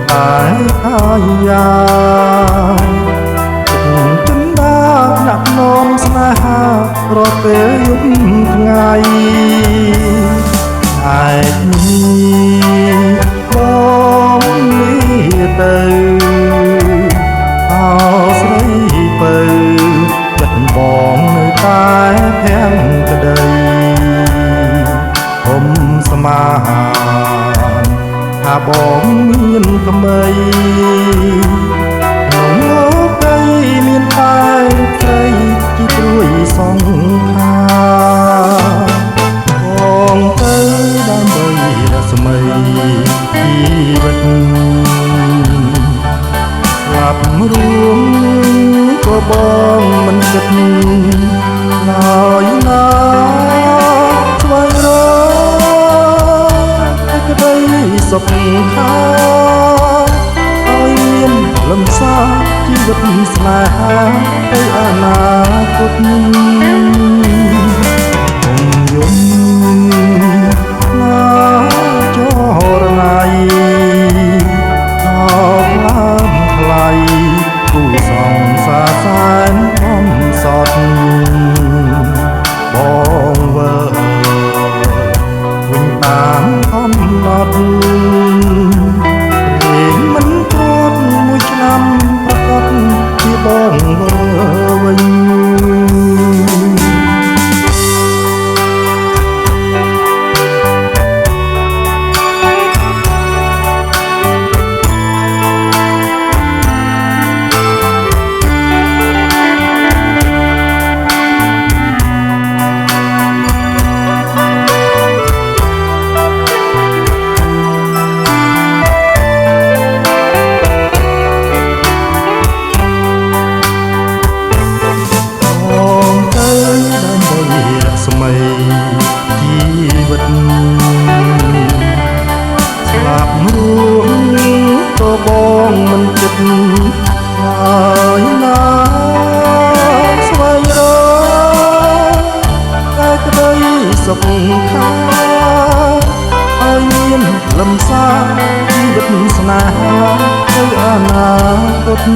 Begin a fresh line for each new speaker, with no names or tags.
តែកាយាចិនដាដាក់នំស្នេហារាល់ពេលយប់ថ្ងៃឯនេះបងនេះទៅអោស្រីពៅចិត្តបងនៅតែភាំងក្តីខ្ញុំស្មានថាបងមានថ្មីក្នុងលោកដីមានតែស្រីជាព្រួយសងខាបងទៅដើម្បីរស្មីជីវិតស្លាប់រួមក៏បងមិនគិតឡើយណាស្វែងរកក្តីសុខខាឲ្យមានលំសាជីវិតស្នេហាទៅអនាគតយំណាចរណៃអោក្លាមថ្លៃគូសងសាសែនអំសត់បងវើវិញតាមអំណត់មិនទ្រាំមួយឆ្នាំប្រកបជាបងវើវិញជីវិតស្លាប់រួមក៏បងមិនគិតហើយណាស្វែងរកតែក្តីសុខខាឲ្យមានលំសាជីវិតស្នេហាទៅអនាគត